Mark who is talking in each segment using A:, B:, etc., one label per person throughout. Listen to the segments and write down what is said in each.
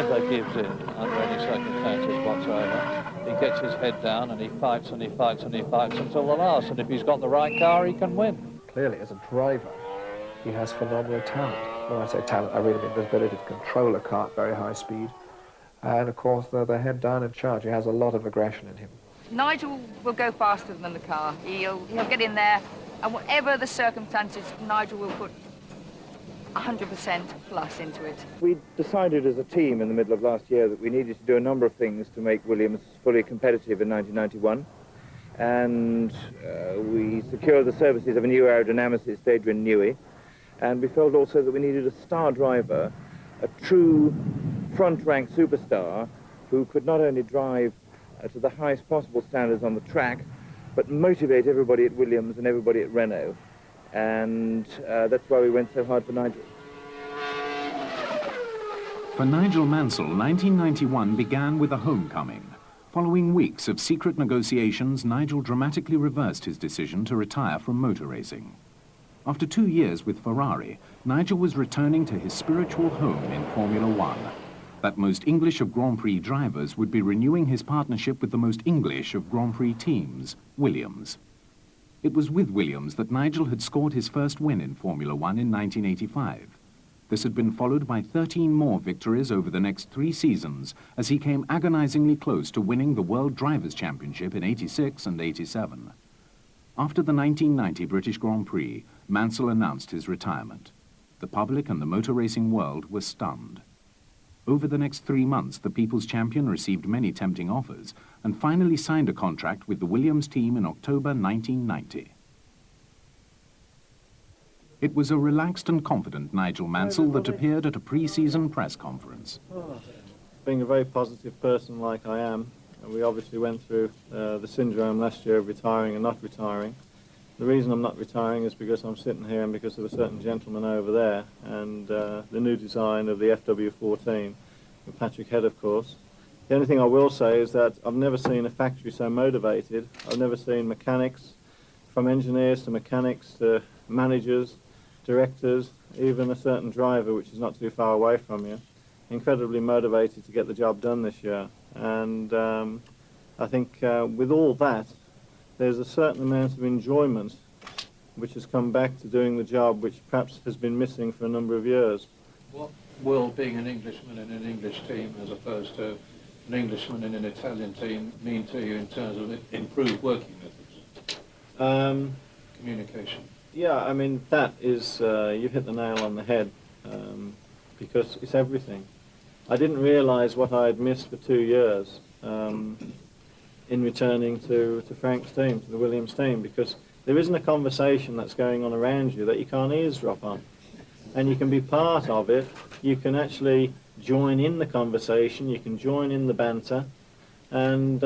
A: never gives in under any circumstances whatsoever. He gets his head down and he fights and he fights and he fights until the last. And if he's got the right car, he can win.
B: Clearly, as a driver, he has phenomenal talent. When I say talent, I really mean the ability to control a car at very high speed. And, of course, the head down in charge. He has a lot of aggression in him.
C: Nigel will go faster than the car. He'll get in there, and whatever the circumstances, Nigel will put 100% plus into it.
D: We decided as a team in the middle of last year that we needed to do a number of things to make Williams fully competitive in 1991. And we secured the services of a new aerodynamicist, Adrian Newey. And we felt also that we needed a star driver, a true front-rank superstar who could not only drive to the highest possible standards on the track, but motivate everybody at Williams and everybody at Renault. And that's why we went so hard for Nigel.
E: For Nigel Mansell, 1991 began with a homecoming. Following weeks of secret negotiations, Nigel dramatically reversed his decision to retire from motor racing. After 2 years with Ferrari, Nigel was returning to his spiritual home in Formula One. That most English of Grand Prix drivers would be renewing his partnership with the most English of Grand Prix teams, Williams. It was with Williams that Nigel had scored his first win in Formula One in 1985. This had been followed by 13 more victories over the next 3 seasons as he came agonizingly close to winning the World Drivers' Championship in '86 and '87. After the 1990 British Grand Prix, Mansell announced his retirement. The public and the motor racing world were stunned. Over the next 3 months, the People's Champion received many tempting offers and finally signed a contract with the Williams team in October 1990. It was a relaxed and confident Nigel Mansell that appeared at a pre-season press conference.
F: Being a very positive person like I am, we obviously went through the syndrome last year of retiring and not retiring. The reason I'm not retiring is because I'm sitting here and because of a certain gentleman over there and the new design of the FW14 with Patrick Head, of course. The only thing I will say is that I've never seen a factory so motivated. I've never seen mechanics, from engineers to mechanics to managers, directors, even a certain driver, which is not too far away from you, incredibly motivated to get the job done this year. And I think with all that, there's a certain amount of enjoyment which has come back to doing the job which perhaps has been missing for a number of years.
A: What will being an Englishman in an English team as opposed to an Englishman in an Italian team mean to you in terms of improved working methods? Communication.
F: Yeah, I mean, that is, you hit the nail on the head because it's everything. I didn't realise what I had missed for 2 years. In returning to Frank's team, to the Williams team, because there isn't a conversation that's going on around you that you can't eavesdrop on. And you can be part of it, you can actually join in the conversation, you can join in the banter, and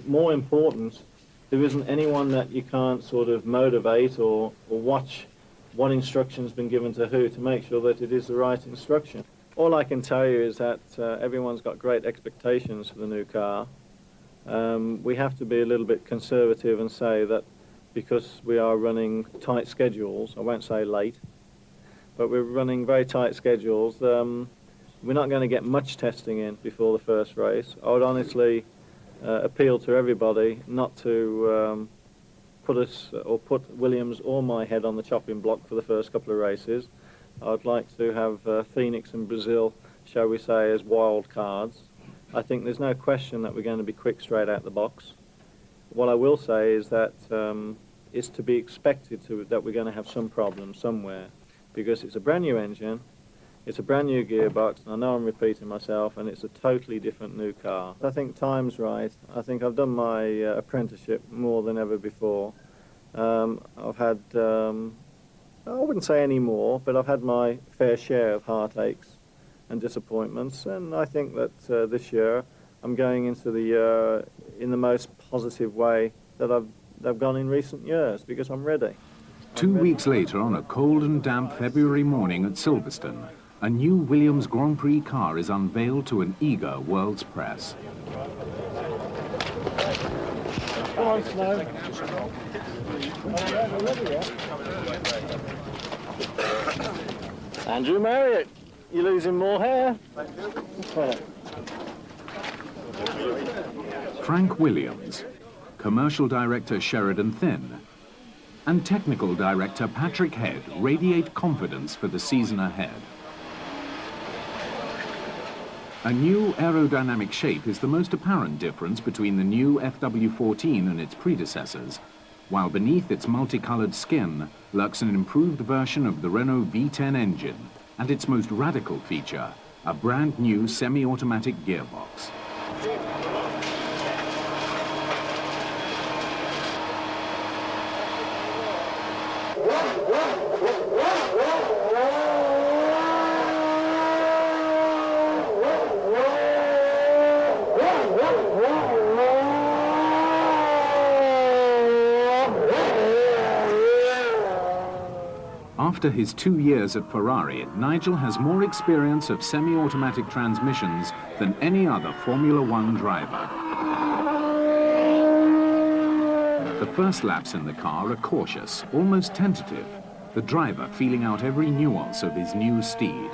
F: more important, there isn't anyone that you can't sort of motivate or watch what instruction's been given to who to make sure that it is the right instruction. All I can tell you is that everyone's got great expectations for the new car. We have to be a little bit conservative and say that because we are running tight schedules, I won't say late, but we're running very tight schedules, we're not going to get much testing in before the first race. I would honestly appeal to everybody not to put us or put Williams or my head on the chopping block for the first couple of races. I'd like to have Phoenix and Brazil, shall we say, as wild cards. I think there's no question that we're going to be quick straight out the box. What I will say is that it's to be expected that we're going to have some problems somewhere, because it's a brand new engine, it's a brand new gearbox, and I know I'm repeating myself, and it's a totally different new car. I think time's right. I think I've done my apprenticeship more than ever before. I've had, I wouldn't say any more, but I've had my fair share of heartaches and disappointments, and I think that this year I'm going into the year in the most positive way that I've gone in recent years, because I'm ready.
E: 2 weeks later, on a cold and damp February morning at Silverstone, a new Williams Grand Prix car is unveiled to an eager world's press.
F: Come on, Snow. Andrew Marriott, you're losing more hair. Thank you.
E: Frank Williams, Commercial Director Sheridan Thin, and Technical Director Patrick Head radiate confidence for the season ahead. A new aerodynamic shape is the most apparent difference between the new FW14 and its predecessors, while beneath its multicolored skin lurks an improved version of the Renault V10 engine and its most radical feature, a brand new semi-automatic gearbox. After his 2 years at Ferrari, Nigel has more experience of semi-automatic transmissions than any other Formula One driver. The first laps in the car are cautious, almost tentative, the driver feeling out every nuance of his new steed.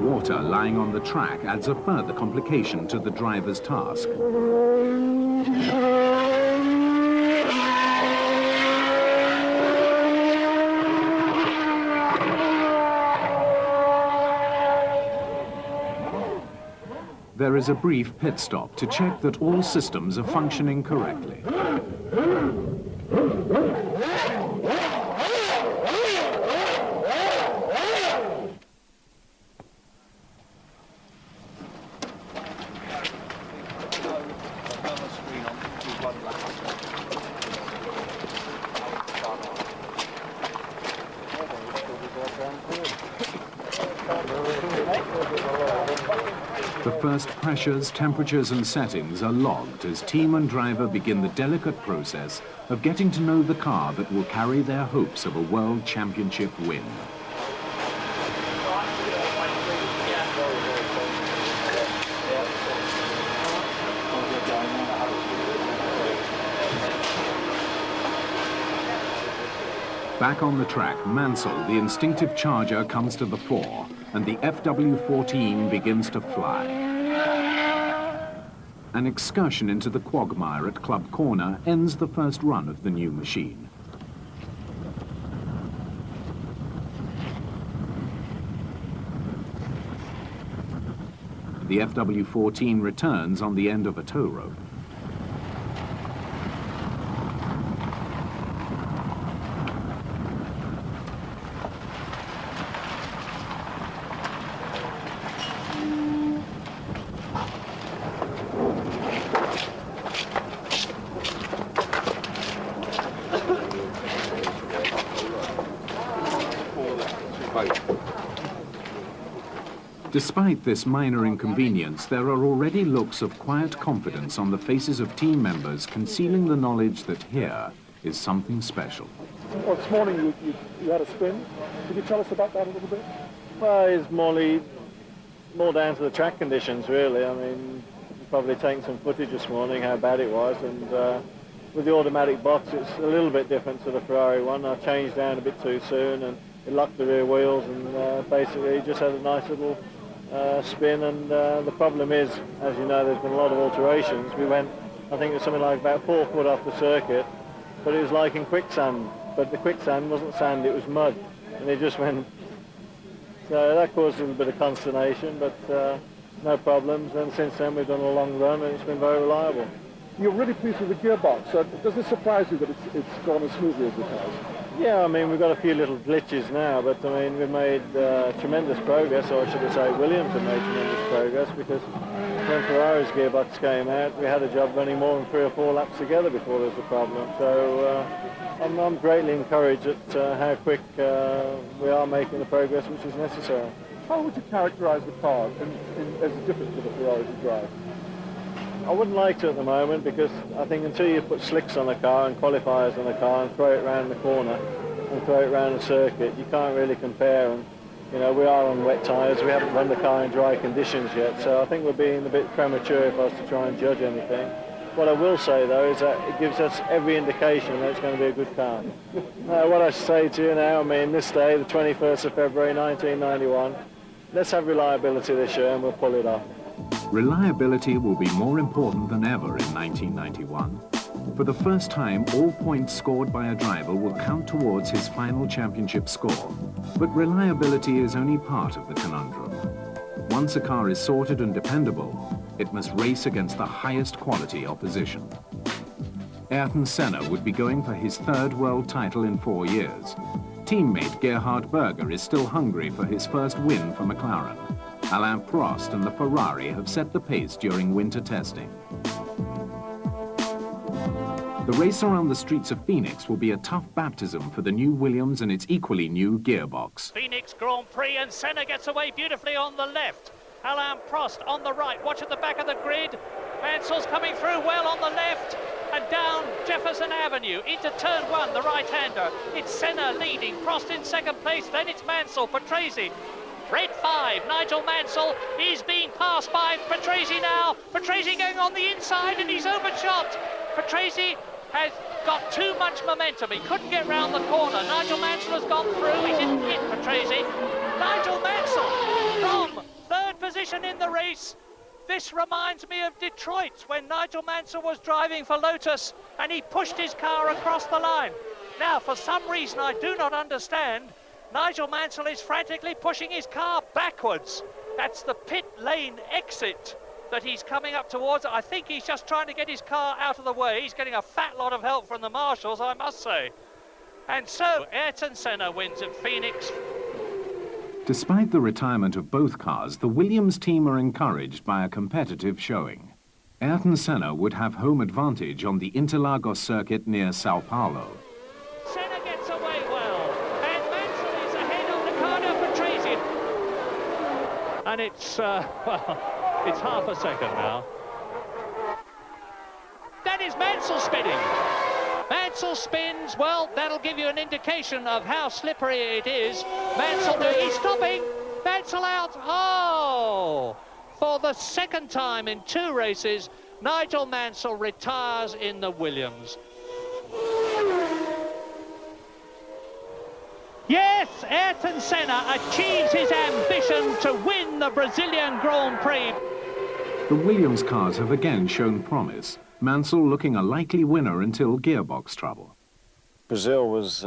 E: Water lying on the track adds a further complication to the driver's task. There is a brief pit stop to check that all systems are functioning correctly. The first pressures, temperatures and settings are logged as team and driver begin the delicate process of getting to know the car that will carry their hopes of a World Championship win. Back on the track, Mansell, the instinctive charger, comes to the fore, and the FW14 begins to fly. An excursion into the quagmire at Club Corner ends the first run of the new machine. The FW14 returns on the end of a tow rope. Despite this minor inconvenience, there are already looks of quiet confidence on the faces of team members, concealing the knowledge that here is something special.
G: Well, this morning you had a spin. Could you tell us about that a little bit?
F: Well, it's more down to the track conditions, really. I mean, you've probably taken some footage this morning, how bad it was, and with the automatic box, it's a little bit different to the Ferrari one. I changed down a bit too soon, and it locked the rear wheels, and basically just had a nice little spin, and the problem is, as you know, there's been a lot of alterations. We went, I think it was something like about 4 foot off the circuit, but it was like in quicksand, but the quicksand wasn't sand, it was mud, and it just went, so that caused a little bit of consternation, but no problems, and since then we've done a long run and it's been very reliable.
G: You're really pleased with the gearbox. Does it surprise you that it's gone as smoothly as it has?
F: Yeah, I mean, we've got a few little glitches now, but I mean, we've made tremendous progress, or should I say Williams have made tremendous progress, because when Ferrari's gearbox came out, we had a job running more than 3 or 4 laps together before there was a problem. So I'm greatly encouraged at how quick we are making the progress which is necessary.
G: How would you characterize the car as different to the Ferrari you drive?
F: I wouldn't like to at the moment, because I think until you put slicks on a car and qualifiers on a car and throw it around the corner and throw it around the circuit, you can't really compare. And you know, we are on wet tyres, we haven't run the car in dry conditions yet, so I think we're being a bit premature if I was to try and judge anything. What I will say, though, is that it gives us every indication that it's going to be a good car. What I say to you now, I mean, this day, the 21st of February 1991, let's have reliability this year and we'll pull it off.
E: Reliability will be more important than ever in 1991. For the first time, all points scored by a driver will count towards his final championship score. But reliability is only part of the conundrum. Once a car is sorted and dependable, it must race against the highest quality opposition. Ayrton Senna would be going for his third world title in 4 years. Teammate Gerhard Berger is still hungry for his first win for McLaren. Alain Prost and the Ferrari have set the pace during winter testing. The race around the streets of Phoenix will be a tough baptism for the new Williams and its equally new gearbox.
H: Phoenix Grand Prix, and Senna gets away beautifully on the left. Alain Prost on the right. Watch at the back of the grid. Mansell's coming through well on the left and down Jefferson Avenue into turn 1, the right-hander. It's Senna leading, Prost in second place, then it's Mansell, Patrese. Red 5, Nigel Mansell is being passed by Patrese now. Patrese going on the inside and he's overshot. Patrese has got too much momentum. He couldn't get round the corner. Nigel Mansell has gone through. He didn't hit Patrese. Nigel Mansell from third position in the race. This reminds me of Detroit when Nigel Mansell was driving for Lotus and he pushed his car across the line. Now, for some reason I do not understand, Nigel Mansell is frantically pushing his car backwards. That's the pit lane exit that he's coming up towards. I think he's just trying to get his car out of the way. He's getting a fat lot of help from the marshals, I must say. And so Ayrton Senna wins at Phoenix.
E: Despite the retirement of both cars, the Williams team are encouraged by a competitive showing. Ayrton Senna would have home advantage on the Interlagos circuit near Sao Paulo.
H: Senna gets away well, and Mansell is ahead of Riccardo Patrese. And it's, well, it's half a second now. That is Mansell spinning. Mansell spins, well, that'll give you an indication of how slippery it is. Mansell, he's stopping. Mansell out. Oh! For the second time in 2 races, Nigel Mansell retires in the Williams. Yes, Ayrton Senna achieves his ambition to win the Brazilian Grand Prix.
E: The Williams cars have again shown promise. Mansell looking a likely winner until gearbox trouble.
F: Brazil was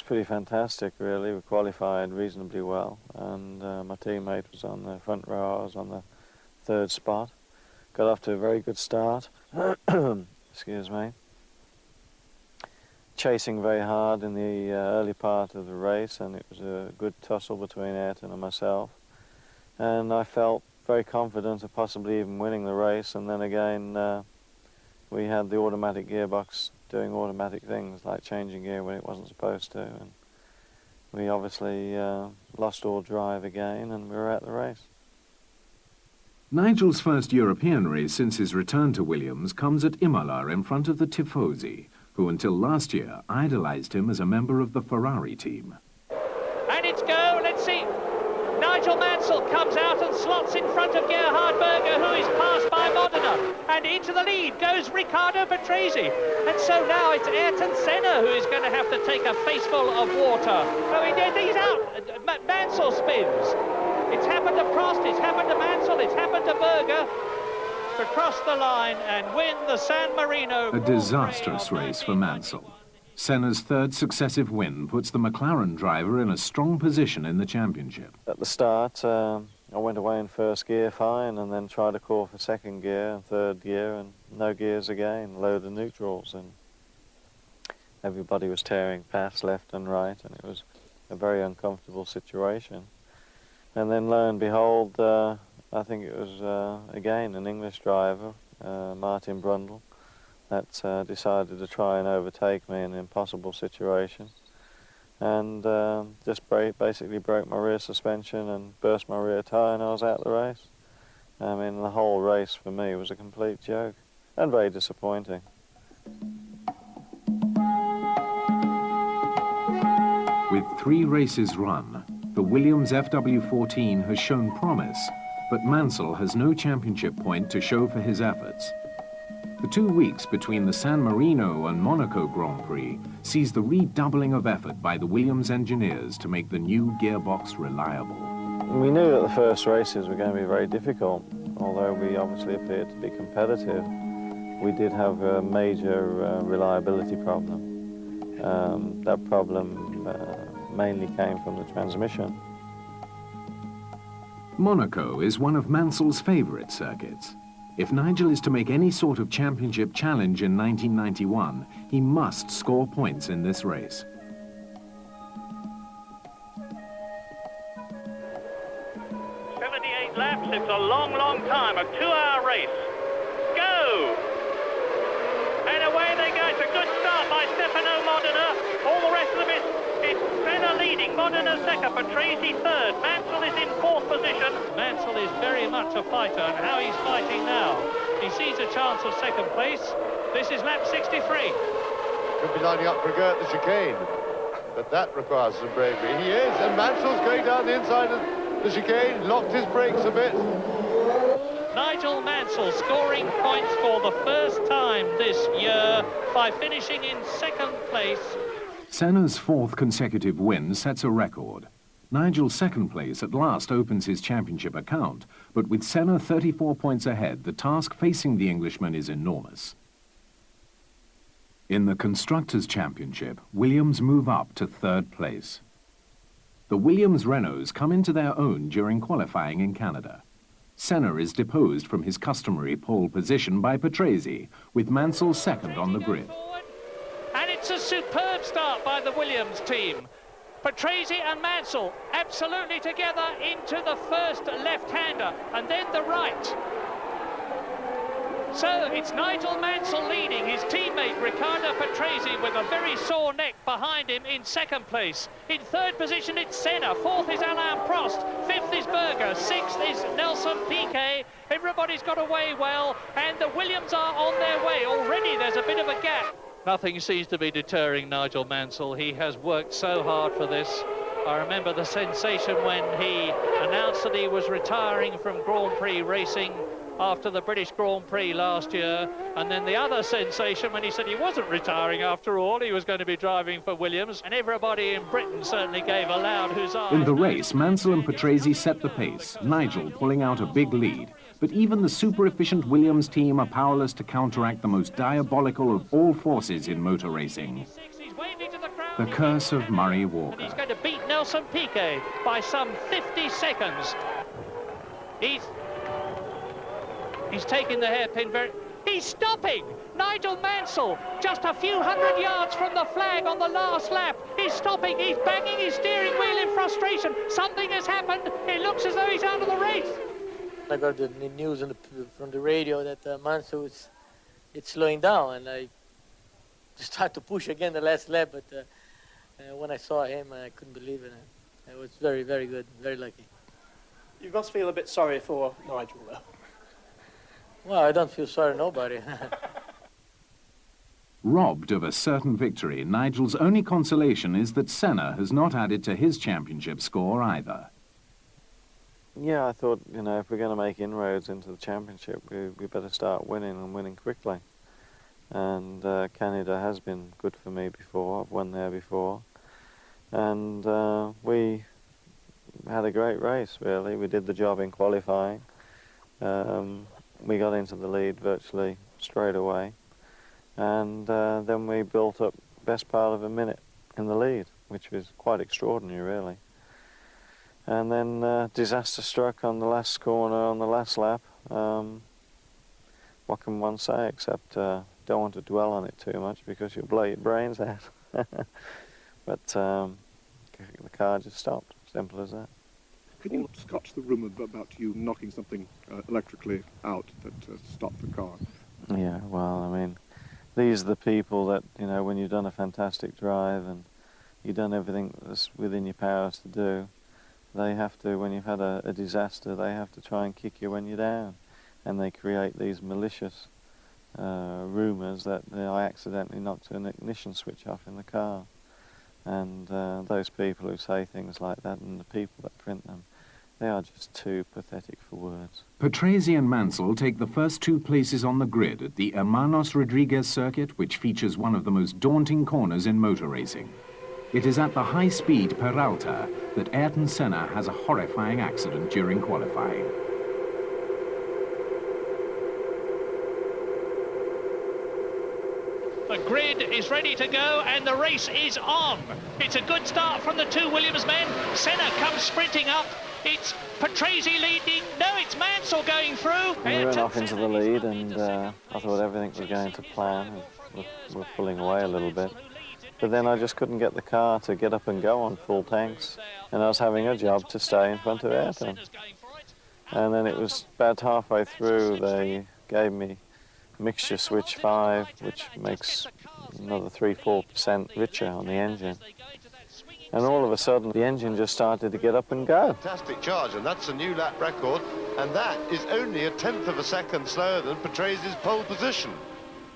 F: pretty fantastic, really. We qualified reasonably well, and my teammate was on the front row. I was on the 3rd spot. Got off to a very good start. Excuse me. Chasing very hard in the early part of the race, and it was a good tussle between Ayrton and myself. And I felt very confident of possibly even winning the race, and then again we had the automatic gearbox doing automatic things like changing gear when it wasn't supposed to, and we obviously lost all drive again and we were at the race.
E: Nigel's first European race since his return to Williams comes at Imola in front of the Tifosi, who until last year idolized him as a member of the Ferrari team.
H: And it's go, let's see. Nigel Mansell comes out and slots in front of Gerhard Berger, who is passed by Modena. And into the lead goes Riccardo Patrese. And so now it's Ayrton Senna who is going to have to take a faceful of water. I mean, he's out. Mansell spins. It's happened to Prost, it's happened to Mansell, it's happened to Berger. To cross the line and win the San Marino.
E: A disastrous race for Mansell. Senna's 3rd successive win puts the McLaren driver in a strong position in the championship.
F: At the start, I went away in 1st gear fine and then tried to call for 2nd gear and 3rd gear and no gears again, load of neutrals, and everybody was tearing past left and right, and it was a very uncomfortable situation. And then lo and behold, I think it was again an English driver, Martin Brundle, that decided to try and overtake me in an impossible situation, and just basically broke my rear suspension and burst my rear tyre, and I was out of the race. I mean, the whole race for me was a complete joke and very disappointing.
E: With 3 races run, the Williams FW14 has shown promise, but Mansell has no championship point to show for his efforts. The 2 weeks between the San Marino and Monaco Grand Prix sees the redoubling of effort by the Williams engineers to make the new gearbox reliable.
F: We knew that the first races were going to be very difficult, although we obviously appeared to be competitive. We did have a major reliability problem. That problem mainly came from the transmission.
E: Monaco is one of Mansell's favourite circuits. If Nigel is to make any sort of championship challenge in 1991, he must score points in this race.
H: Laps, it's a long, long time, a 2-hour race. Go! And away they go. It's a good start by Stefano Modena. All the rest of them it's Senna leading, Modena second, Patrese third. Mansell is in fourth position. Mansell is very much a fighter, and how he's fighting now. He sees a chance of second place. This is lap 63.
I: Could be lining up for a go at the chicane, but that requires some bravery. He is, and Mansell's going down the inside of the chicane, locked his brakes a bit.
H: Nigel Mansell scoring points for the first time this year by finishing in second place.
E: Senna's 4th consecutive win sets a record. Nigel's second place at last opens his championship account, but with Senna 34 points ahead, the task facing the Englishman is enormous. In the Constructors' Championship, Williams move up to 3rd place. The Williams Renaults come into their own during qualifying in Canada. Senna is deposed from his customary pole position by Patrese, with Mansell second on the grid.
H: And it's a superb start by the Williams team. Patrese and Mansell absolutely together into the first left-hander, and then the right. So it's Nigel Mansell leading his teammate Riccardo Patrese with a very sore neck behind him in second place. In third position it's Senna, fourth is Alain Prost, fifth is Berger, sixth is Nelson Piquet. Everybody's got away well, and the Williams are on their way. Already there's a bit of a gap. Nothing seems to be deterring Nigel Mansell. He has worked so hard for this. I remember the sensation when he announced that he was retiring from Grand Prix racing after the British Grand Prix last year, and then the other sensation when he said he wasn't retiring after all, he was going to be driving for Williams, and everybody in Britain certainly gave a loud huzzah.
E: In the race, Mansell and Patrese set the pace, Nigel pulling out a big lead. But even the super-efficient Williams team are powerless to counteract the most diabolical of all forces in motor racing, the curse of Murray Walker.
H: And he's going to beat Nelson Piquet by some 50 seconds. He's taking the hairpin very... He's stopping! Nigel Mansell, just a few hundred yards from the flag on the last lap. He's stopping, he's banging his steering wheel in frustration. Something has happened. It looks as though he's out of the race.
J: I got the news from the radio that Mansell is slowing down, and I just tried to push again the last lap, but when I saw him, I couldn't believe it. It was very, very good, very lucky.
K: You must feel a bit sorry for Nigel, though.
J: Well, I don't feel sorry for nobody.
E: Robbed of a certain victory, Nigel's only consolation is that Senna has not added to his championship score either.
F: Yeah, I thought, you know, if we're going to make inroads into the championship, we better start winning and winning quickly. And Canada has been good for me before. I've won there before. And we had a great race, really. We did the job in qualifying. We got into the lead virtually straight away. And then we built up best part of a minute in the lead, which was quite extraordinary, really. And then disaster struck on the last corner on the last lap. What can one say except don't want to dwell on it too much because you'll blow your brains out. But the car just stopped, simple as that.
G: Can you scotch the rumour about you knocking something electrically out that stopped the car?
F: Yeah, well, I mean, these are the people that, you know, when you've done a fantastic drive and you've done everything that's within your powers to do, they have to, when you've had a disaster, they have to try and kick you when you're down. And they create these malicious rumours that I accidentally knocked an ignition switch off in the car. And those people who say things like that and the people that print them, They are just too pathetic for words.
E: Patrese and Mansell take the first 2 places on the grid at the Hermanos Rodriguez circuit, which features one of the most daunting corners in motor racing. It is at the high-speed Peralta that Ayrton Senna has a horrifying accident during qualifying.
H: The grid is ready to go and the race is on. It's a good start from the 2 Williams men. Senna comes sprinting up. It's Patrese leading. No, it's Mansell going through.
F: And we went off into the lead, and I thought everything was going to plan. We're pulling away a little bit. But then I just couldn't get the car to get up and go on full tanks. And I was having a job to stay in front of Ayrton. And then it was about halfway through, they gave me mixture switch 5, which makes another 3-4% richer on the engine. And all of a sudden, the engine just started to get up and go.
I: Fantastic charge, and that's a new lap record, and that is only a 1/10 of a second slower than Patrese's pole position.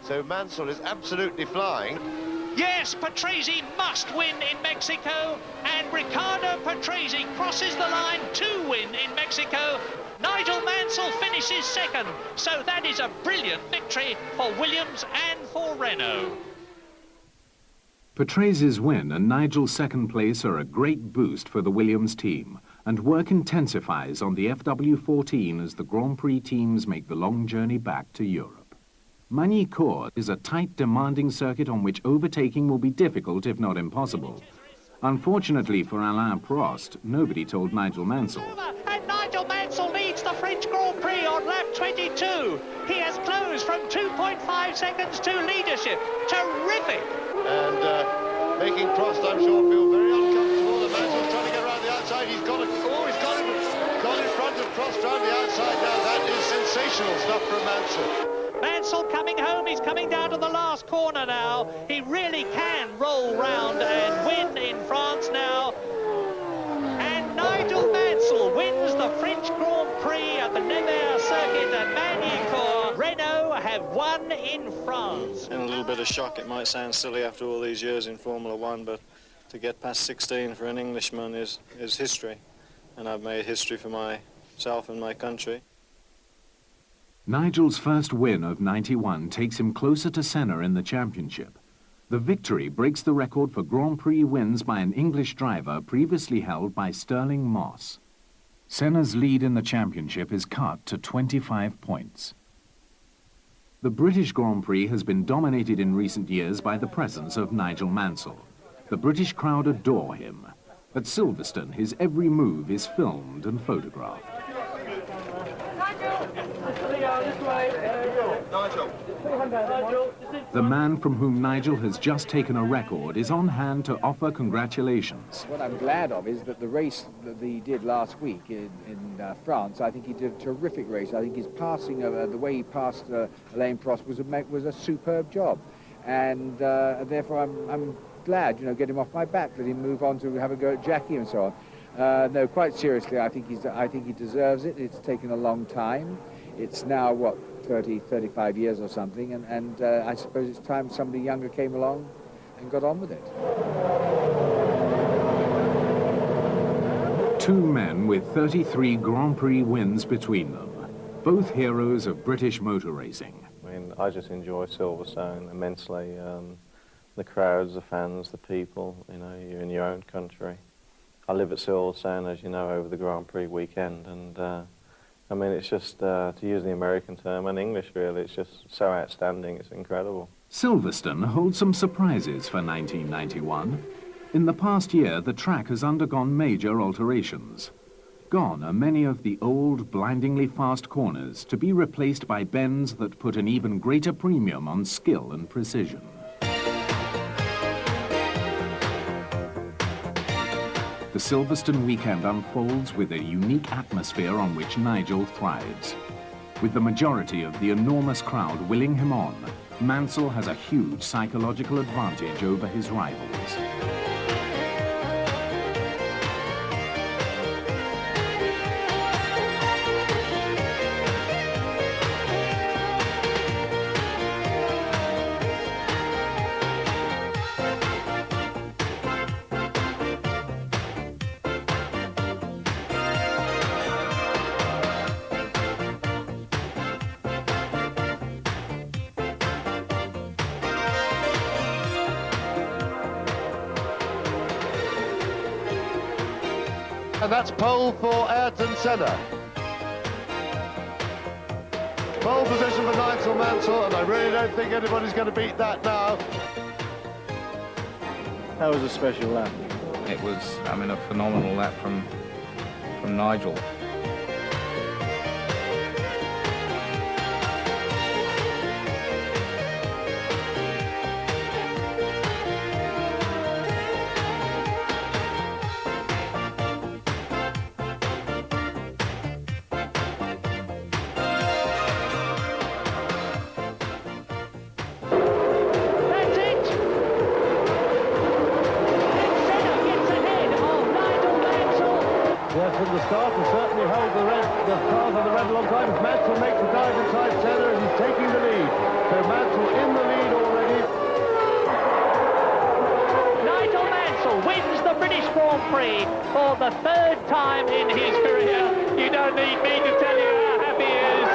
I: So Mansell is absolutely flying.
H: Yes, Patrese must win in Mexico, and Ricardo Patrese crosses the line to win in Mexico. Nigel Mansell finishes second, so that is a brilliant victory for Williams and for Renault.
E: Patrese's win and Nigel's second place are a great boost for the Williams team, and work intensifies on the FW14 as the Grand Prix teams make the long journey back to Europe. Magny-Cours is a tight, demanding circuit on which overtaking will be difficult, if not impossible. Unfortunately for Alain Prost, nobody told Nigel Mansell.
H: And Nigel Mansell leads the French Grand Prix on lap 22. He has closed from 2.5 seconds to leadership. Terrific!
I: And making Prost, I'm sure, feel very uncomfortable. The Mansell's trying to get around the outside. He's got in front of Prost around the outside now. That is sensational stuff from Mansell.
H: Mansell coming home, he's coming down to the last corner now. He really can roll round and win in France now. And Nigel Mansell wins the French Grand Prix at the Nevers circuit at Magny-Cours. Renault have won in France.
F: In a little bit of shock, it might sound silly after all these years in Formula One, but to get past 16 for an Englishman is history. And I've made history for myself and my country.
E: Nigel's first win of '91 takes him closer to Senna in the championship. The victory breaks the record for Grand Prix wins by an English driver previously held by Stirling Moss. Senna's lead in the championship is cut to 25 points. The British Grand Prix has been dominated in recent years by the presence of Nigel Mansell. The British crowd adore him. At Silverstone, his every move is filmed and photographed. The man from whom Nigel has just taken a record is on hand to offer congratulations.
B: What I'm glad of is that the race that he did last week in France, I think he did a terrific race. I think his passing, the way he passed Alain Prost was a superb job. And therefore I'm glad, get him off my back, let him move on to have a go at Jackie and so on. No, quite seriously, I think he deserves it. It's taken a long time. It's now, what, 30, 35 years or something, and I suppose it's time somebody younger came along and got on with it.
E: Two men with 33 Grand Prix wins between them, both heroes of British motor racing.
F: I mean, I just enjoy Silverstone immensely. The crowds, the fans, the people, you're in your own country. I live at Silverstone, as you know, over the Grand Prix weekend, and I mean, it's just, to use the American term, and English really, it's just so outstanding, it's incredible.
E: Silverstone holds some surprises for 1991. In the past year, the track has undergone major alterations. Gone are many of the old, blindingly fast corners, to be replaced by bends that put an even greater premium on skill and precision. The Silverstone weekend unfolds with a unique atmosphere on which Nigel thrives. With the majority of the enormous crowd willing him on, Mansell has a huge psychological advantage over his rivals.
I: and that's pole for Ayrton Senna. Pole position for Nigel Mansell, and I really don't think anybody's going to beat that now.
F: That was a special lap.
L: It was, I mean, a phenomenal lap from Nigel.
I: From the start, and certainly held the cars on the red a long time. Mansell makes a dive inside Senna, and he's taking the lead. So Mansell in the lead already.
H: Nigel Mansell wins the British Grand Prix for the 3rd time in his career. You don't need me to tell you how happy he is.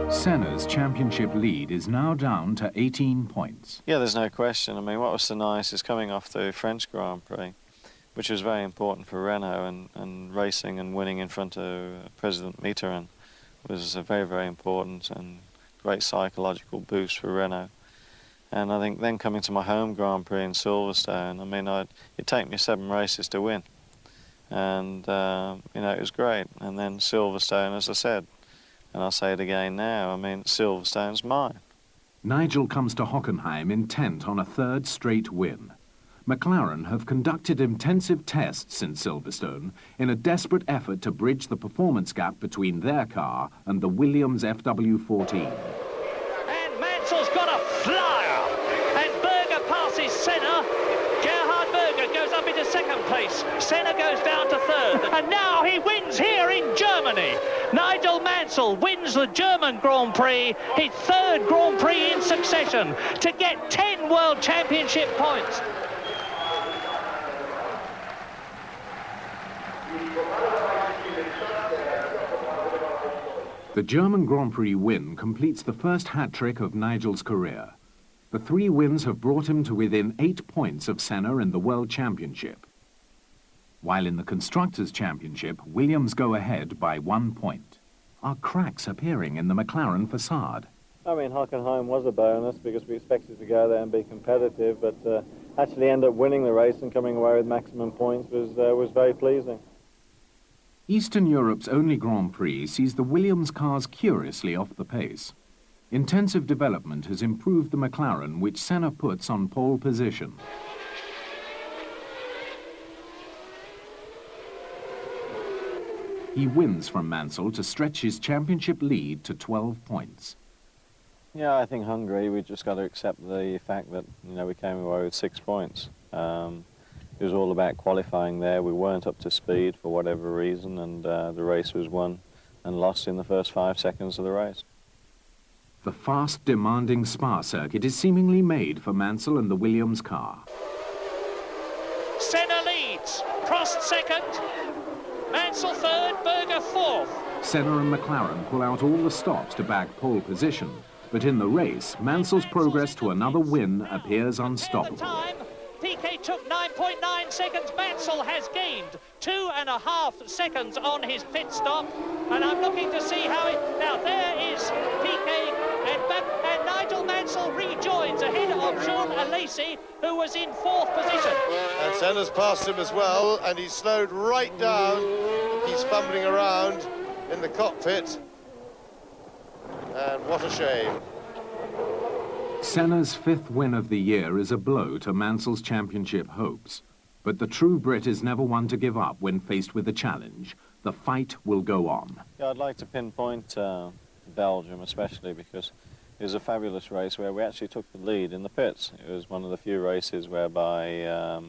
E: Senna's championship lead is now down to 18 points.
F: Yeah, there's no question. I mean, what was so nice is coming off the French Grand Prix, which was very important for Renault, and racing and winning in front of President Mitterrand was a very, very important and great psychological boost for Renault. And I think then coming to my home Grand Prix in Silverstone, I mean, it'd take me 7 races to win. And, you know, it was great. And then Silverstone, as I said, and I'll say it again now, I mean, Silverstone's mine.
E: Nigel comes to Hockenheim intent on a 3rd straight win. McLaren have conducted intensive tests in Silverstone in a desperate effort to bridge the performance gap between their car and the Williams FW14.
H: And Mansell's got a flyer, and Berger passes Senna. Gerhard Berger goes up into 2nd place. Senna goes down to 3rd. And now he wins here in Germany. Nigel Mansell wins the German Grand Prix, his 3rd Grand Prix in succession, to get 10 World Championship points.
E: The German Grand Prix win completes the first hat-trick of Nigel's career. The 3 wins have brought him to within 8 points of Senna in the World Championship. While in the Constructors' Championship, Williams go ahead by 1 point. Are cracks appearing in the McLaren facade?
F: I mean, Hockenheim was a bonus because we expected to go there and be competitive, but actually end up winning the race and coming away with maximum points was very pleasing.
E: Eastern Europe's only Grand Prix sees the Williams cars curiously off the pace. Intensive development has improved the McLaren, which Senna puts on pole position. He wins from Mansell to stretch his championship lead to 12 points.
F: Yeah, I think Hungary, we just got to accept the fact that, you know, we came away with 6 points. It was all about qualifying there. We weren't up to speed for whatever reason, and the race was won and lost in the first 5 seconds of the race.
E: The fast, demanding Spa circuit is seemingly made for Mansell and the Williams car.
H: Senna leads, Prost 2nd, Mansell 3rd, Berger 4th.
E: Senna and McLaren pull out all the stops to back pole position, but in the race, Mansell's progress to another win appears unstoppable.
H: Piquet took 9.9 seconds. Mansell has gained 2.5 seconds on his pit stop, and I'm looking to see how it... Now there is Piquet, and Nigel Mansell rejoins ahead of Jean Alesi, who was in 4th position.
I: And Senna's passed him as well, and he's slowed right down. He's fumbling around in the cockpit. and what a shame.
E: Senna's 5th win of the year is a blow to Mansell's championship hopes. But the true Brit is never one to give up when faced with a challenge. The fight will go on.
F: Yeah, I'd like to pinpoint Belgium especially, because it was a fabulous race where we actually took the lead in the pits. It was one of the few races whereby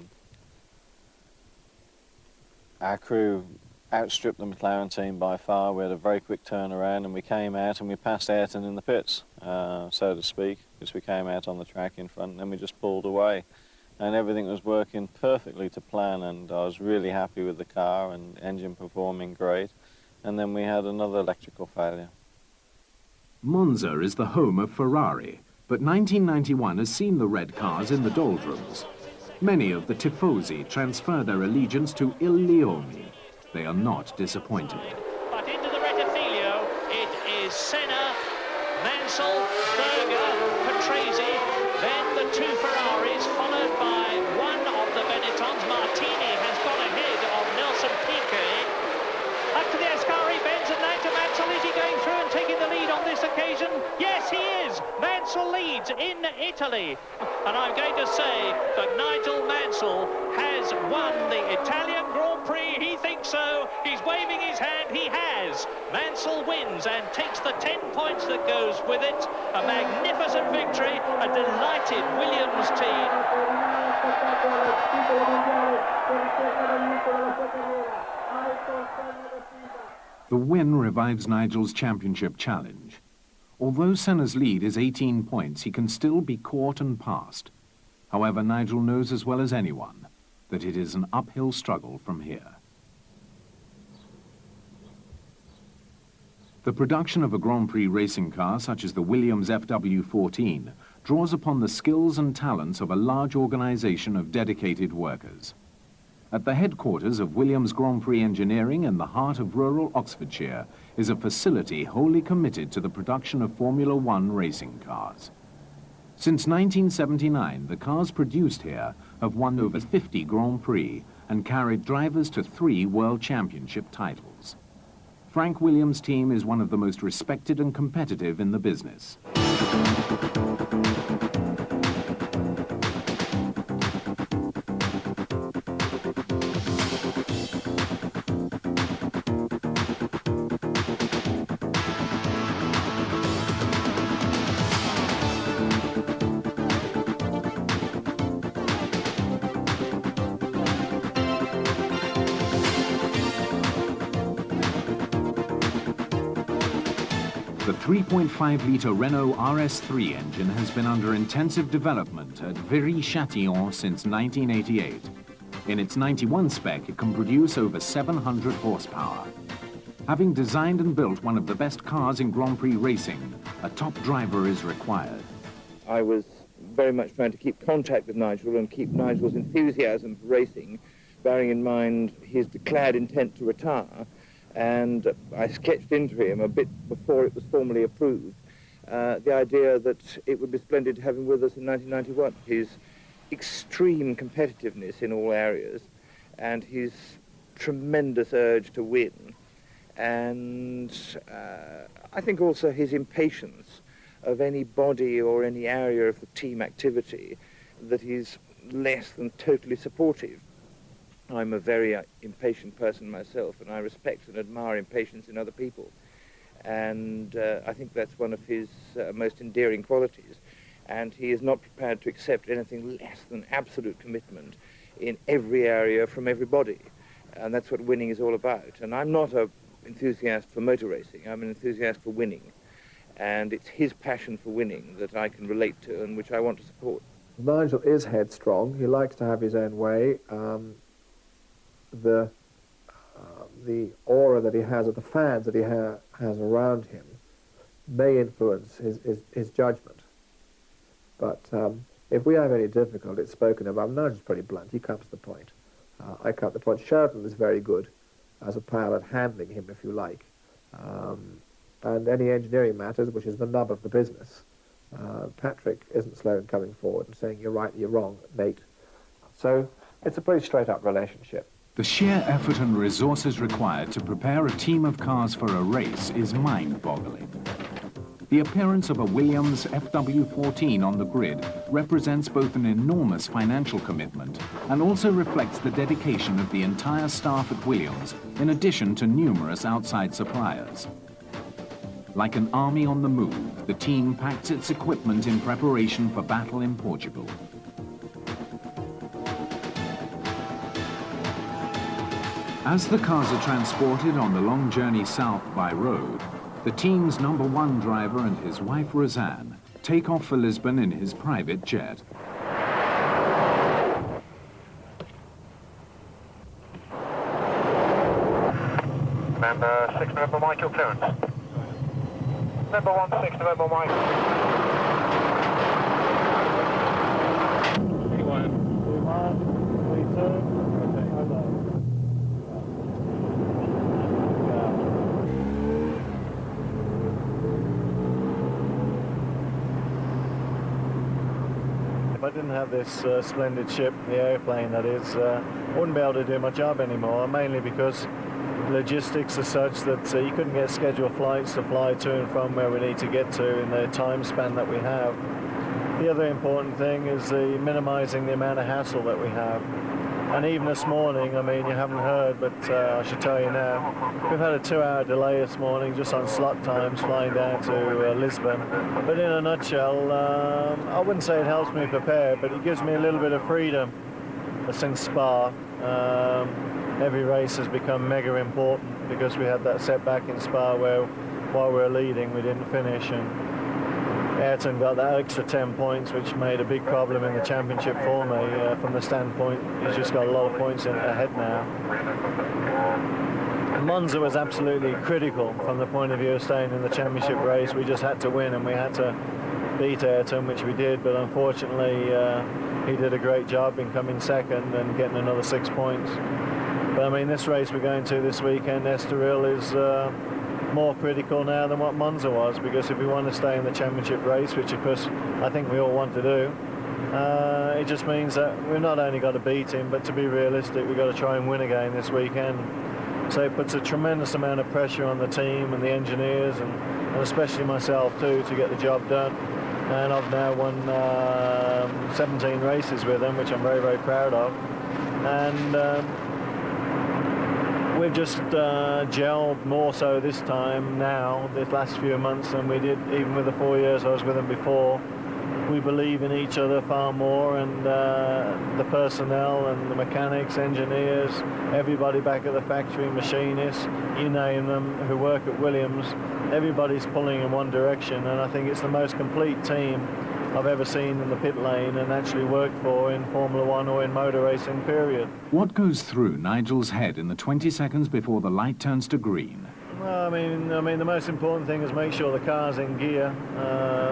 F: our crew outstripped the McLaren team by far. We had a very quick turnaround and we came out and we passed Ayrton in the pits, so to speak, because we came out on the track in front and then we just pulled away. And everything was working perfectly to plan, and I was really happy with the car and engine performing great. And then we had another electrical failure.
E: Monza is the home of Ferrari, but 1991 has seen the red cars in the doldrums. Many of the tifosi transfer their allegiance to Il Leone. They are not disappointed.
H: But into the Rettifilio, it is Senna, Mansell, Berger, Patrese, then the two Ferraris, followed by one of the Benettons. Martini has gone ahead of Nelson Piquet. Up to the Ascari bends and now to Mansell. Is he going through and taking the lead on this occasion? Yes, he is. Mansell leads in Italy. And I'm going to say that Nigel Mansell has won the Italian Grand Prix. He thinks so. He's waving his hand. He has. Mansell wins and takes the 10 points that goes with it. A magnificent victory. A delighted Williams team.
E: The win revives Nigel's championship challenge. Although Senna's lead is 18 points, he can still be caught and passed. However, Nigel knows as well as anyone that it is an uphill struggle from here. The production of a Grand Prix racing car, such as the Williams FW14, draws upon the skills and talents of a large organization of dedicated workers. At the headquarters of Williams Grand Prix Engineering in the heart of rural Oxfordshire is a facility wholly committed to the production of Formula One racing cars. Since 1979, the cars produced here have won over 50 Grand Prix and carried drivers to 3 World Championship titles. Frank Williams' team is one of the most respected and competitive in the business. The 3.5-litre Renault RS3 engine has been under intensive development at Viry-Châtillon since 1988. In its 91 spec, it can produce over 700 horsepower. Having designed and built one of the best cars in Grand Prix racing, a top driver is required.
D: I was very much trying to keep contact with Nigel and keep Nigel's enthusiasm for racing, bearing in mind his declared intent to retire. And I sketched into him a bit before it was formally approved the idea that it would be splendid to have him with us in 1991. His extreme competitiveness in all areas and his tremendous urge to win, and I think also his impatience of any body or any area of the team activity that is less than totally supportive. I'm a very impatient person myself, and I respect and admire impatience in other people. And I think that's one of his most endearing qualities. And he is not prepared to accept anything less than absolute commitment in every area from everybody. And that's what winning is all about. And I'm not an enthusiast for motor racing. I'm an enthusiast for winning. And it's his passion for winning that I can relate to and which I want to support.
M: Nigel is headstrong. He likes to have his own way. The aura that he has, or the fans that he has around him, may influence his judgment. But if we have any difficulty, it's spoken about. Nigel's pretty blunt. He comes to the point. I come to the point. Sheridan is very good as a pilot, handling him, if you like. And any engineering matters, which is the nub of the business. Patrick isn't slow in coming forward and saying, you're right, you're wrong, mate. So it's a pretty straight-up relationship.
E: The sheer effort and resources required to prepare a team of cars for a race is mind-boggling. The appearance of a Williams FW14 on the grid represents both an enormous financial commitment and also reflects the dedication of the entire staff at Williams, in addition to numerous outside suppliers. Like an army on the move, the team packs its equipment in preparation for battle in Portugal. As the cars are transported on the long journey south by road, the team's #1 driver and his wife Roseanne take off for Lisbon in his private jet.
N: Number 6 November Mike, your clearance. Number 16 November Mike.
F: If I didn't have this splendid ship, the airplane that is, I wouldn't be able to do my job anymore, mainly because logistics are such that you couldn't get scheduled flights to fly to and from where we need to get to in the time span that we have. The other important thing is minimizing the amount of hassle that we have. And even this morning, I mean, you haven't heard, but I should tell you now, we've had a 2-hour delay this morning just on slot times flying down to Lisbon. But in a nutshell, I wouldn't say it helps me prepare, but it gives me a little bit of freedom since Spa. Every race has become mega important because we had that setback in Spa where while we were leading we didn't finish, and Ayrton got that extra 10 points, which made a big problem in the championship for me from the standpoint he's just got a lot of points ahead now. Monza was absolutely critical from the point of view of staying in the championship race. We just had to win and we had to beat Ayrton, which we did, but unfortunately he did a great job in coming second and getting another 6 points. But I mean, this race we're going to this weekend, Estoril, is more critical now than what Monza was, because if we want to stay in the championship race, which of course I think we all want to do, it just means that we've not only got to beat him, but to be realistic, we've got to try and win again this weekend. So it puts a tremendous amount of pressure on the team and the engineers, and especially myself too, to get the job done. And I've now won 17 races with them, which I'm very, very proud of. And we've just gelled more so this time now, this last few months, than we did even with the 4 years I was with them before. We believe in each other far more, and the personnel and the mechanics, engineers, everybody back at the factory, machinists, you name them, who work at Williams, everybody's pulling in one direction, and I think it's the most complete team I've ever seen in the pit lane and actually worked for in Formula One or in motor racing, period.
E: What goes through Nigel's head in the 20 seconds before the light turns to green?
F: Well, I mean, the most important thing is make sure the car's in gear,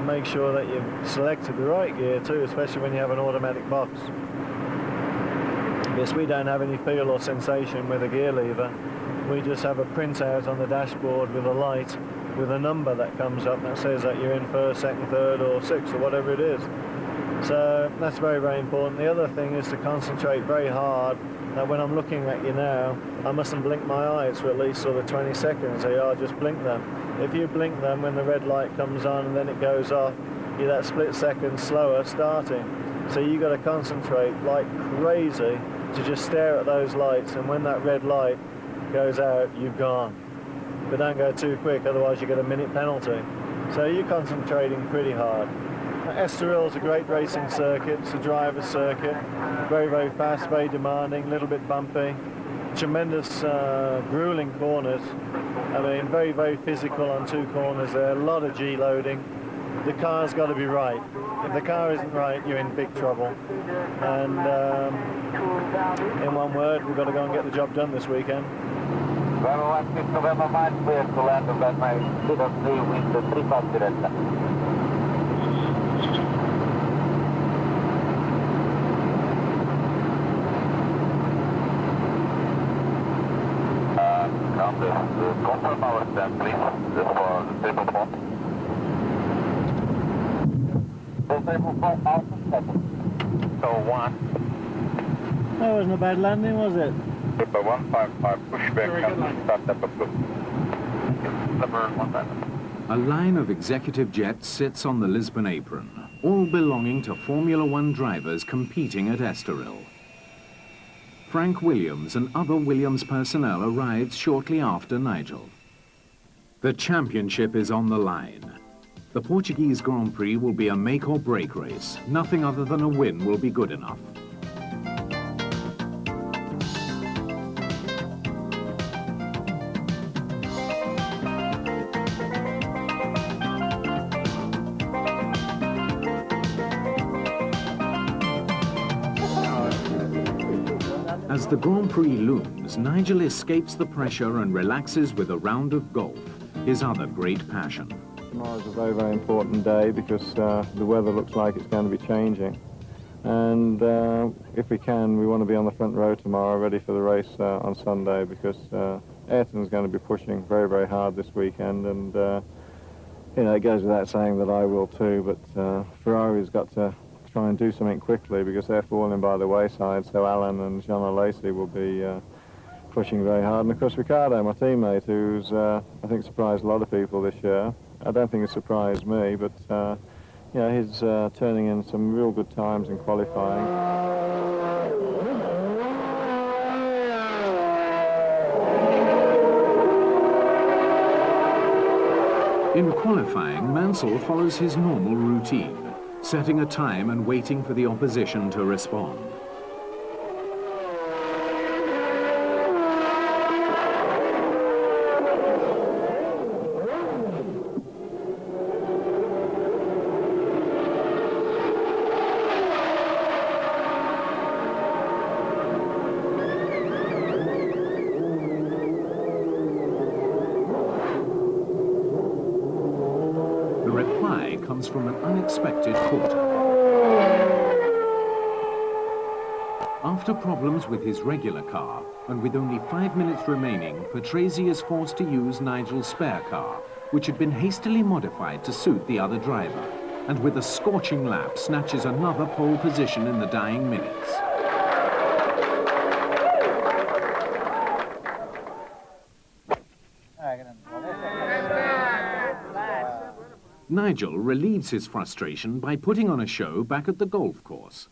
F: make sure that you've selected the right gear too, especially when you have an automatic box. Yes, we don't have any feel or sensation with a gear lever. We just have a printout on the dashboard with a light, with a number that comes up that says that you're in first, second, third or sixth or whatever it is. So that's very, very important. The other thing is to concentrate very hard that when I'm looking at you now, I mustn't blink my eyes for at least sort of 20 seconds. I'll just blink them. If you blink them when the red light comes on and then it goes off, you're that split second slower starting. So you've got to concentrate like crazy to just stare at those lights, and when that red light goes out, you've gone. But don't go too quick, otherwise you get a minute penalty. So you're concentrating pretty hard. Estoril is a great racing circuit. It's a driver's circuit. Very, very fast, very demanding, a little bit bumpy. Tremendous grueling corners. I mean, very, very physical on 2 corners there. A lot of G-loading. The car's got to be right. If the car isn't right, you're in big trouble. And in one word, we've got to go and get the job done this weekend.
N: November 16 November Mike, clear to land of that my speed of 3 with the 3 past direct. Confirm our stand, please, just for the triple pop. The triple pop out of second. So 1.
F: That wasn't a bad landing, was it?
N: Triple 155, push back and start up a blue. Number 1 time.
E: A line of executive jets sits on the Lisbon apron, all belonging to Formula One drivers competing at Estoril. Frank Williams and other Williams personnel arrived shortly after Nigel. The championship is on the line. The Portuguese Grand Prix will be a make or break race. Nothing other than a win will be good enough. As the Grand Prix looms, Nigel escapes the pressure and relaxes with a round of golf, his other great passion.
F: Tomorrow's a very, very important day because the weather looks like it's going to be changing. And if we can, we want to be on the front row tomorrow, ready for the race on Sunday, because Ayrton's going to be pushing very, very hard this weekend. And, you know, it goes without saying that I will too, but Ferrari's got to try and do something quickly because they're falling by the wayside, so Alan and Jean Alesi will be pushing very hard. And of course Ricardo, my teammate, who's I think surprised a lot of people this year. I don't think it surprised me, but you know, he's turning in some real good times in qualifying.
E: In qualifying, Mansell follows his normal routine, setting a time and waiting for the opposition to respond. The reply comes from an unexpected quarter. After problems with his regular car, and with only 5 minutes remaining, Patrese is forced to use Nigel's spare car, which had been hastily modified to suit the other driver, and with a scorching lap snatches another pole position in the dying minutes. Nigel relieves his frustration by putting on a show back at the golf course.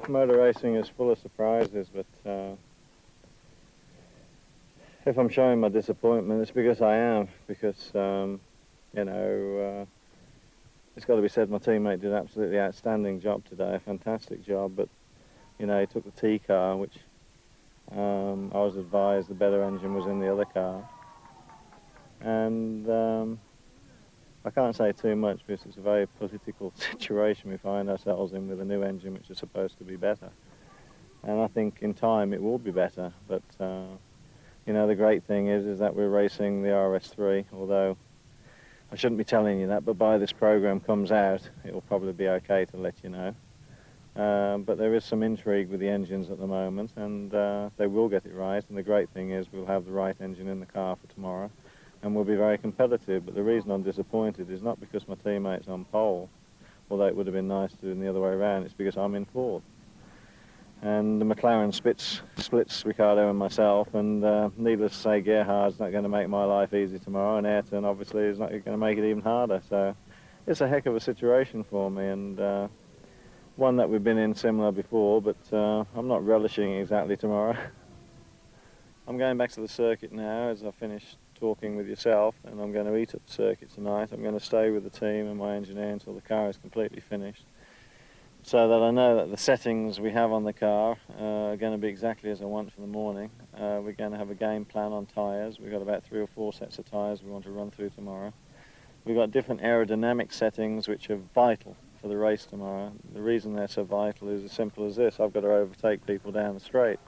F: Motor racing is full of surprises, but if I'm showing my disappointment, it's because I am, because, you know, it's got to be said my teammate did an absolutely outstanding job today, a fantastic job, but, you know, he took the T car, which I was advised the better engine was in the other car, and I can't say too much because it's a very political situation we find ourselves in with a new engine which is supposed to be better. And I think in time it will be better, but you know, the great thing is that we're racing the RS3, although I shouldn't be telling you that, but by this program comes out, it will probably be okay to let you know. But there is some intrigue with the engines at the moment, and they will get it right, and the great thing is we'll have the right engine in the car for tomorrow. And we'll be very competitive, but the reason I'm disappointed is not because my teammate's on pole, although it would have been nice to do it the other way around, it's because I'm in fourth. And the McLaren splits Ricardo and myself, and needless to say, Gerhard's not going to make my life easy tomorrow, and Ayrton obviously is not going to make it even harder, so it's a heck of a situation for me, and one that we've been in similar before, but I'm not relishing exactly tomorrow. I'm going back to the circuit now as I finish talking with yourself, and I'm going to eat at the circuit tonight. I'm going to stay with the team and my engineer until the car is completely finished, so that I know that the settings we have on the car are going to be exactly as I want for the morning. We're going to have a game plan on tyres. We've got about 3 or 4 sets of tyres we want to run through tomorrow. We've got different aerodynamic settings which are vital for the race tomorrow. The reason they're so vital is as simple as this: I've got to overtake people down the straight.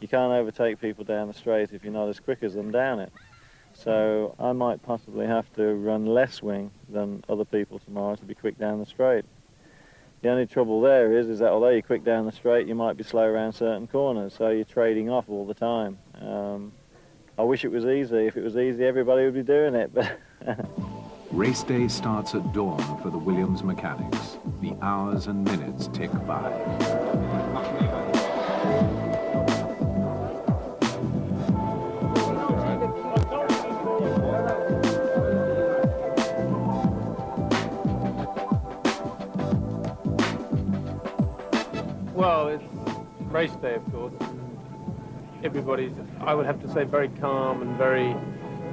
F: You can't overtake people down the straight if you're not as quick as them down it. So I might possibly have to run less wing than other people tomorrow to be quick down the straight. The only trouble there is that although you're quick down the straight, you might be slow around certain corners, so you're trading off all the time. I wish it was easy. If it was easy, everybody would be doing it. But
E: Race day starts at dawn for the Williams mechanics. The hours and minutes tick by.
O: Well, it's race day, of course. Everybody's, I would have to say, very calm and very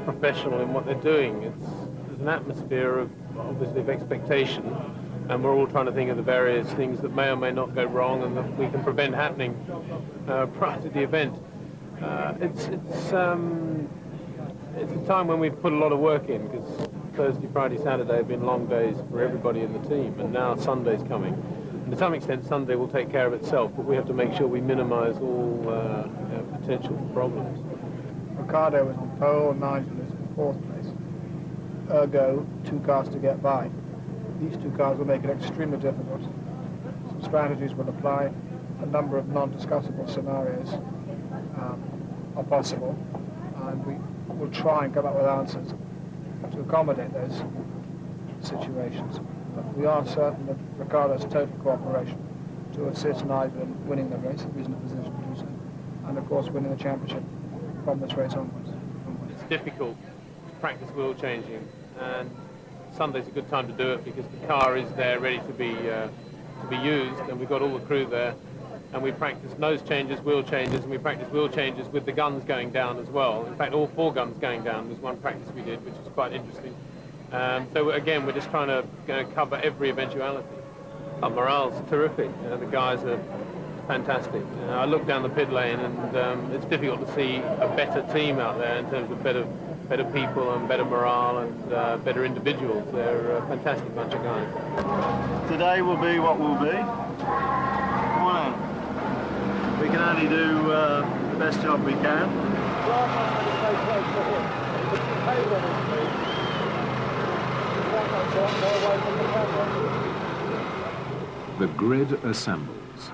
O: professional in what they're doing. There's an atmosphere of, obviously, of expectation, and we're all trying to think of the various things that may or may not go wrong and that we can prevent happening prior to the event. It's a time when we've put a lot of work in, because Thursday, Friday, Saturday have been long days for everybody in the team, and now Sunday's coming. And to some extent, Sunday will take care of itself, but we have to make sure we minimise all potential problems.
P: Ricardo was in pole, Nigel is in fourth place. Ergo, 2 cars to get by. These 2 cars will make it extremely difficult. Some strategies will apply. A number of non-discussable scenarios are possible, and we will try and come up with answers to accommodate those situations. But we are certain of Ricardo's total cooperation to assist Nigel in winning the race, if he's in a position to do so, and of course winning the championship from this race onwards.
O: It's difficult to practice wheel changing, and Sunday's a good time to do it because the car is there ready to be used, and we've got all the crew there, and we practice nose changes, wheel changes, and we practice wheel changes with the guns going down as well. In fact, all 4 guns going down was one practice we did, which was quite interesting. So again, we're just trying to cover every eventuality. Morale's terrific. The guys are fantastic. I look down the pit lane, and it's difficult to see a better team out there in terms of better people and better morale and better individuals. They're a fantastic bunch of guys.
F: Today will be what will be. Come on in. We can only do the best job we can.
E: The grid assembles.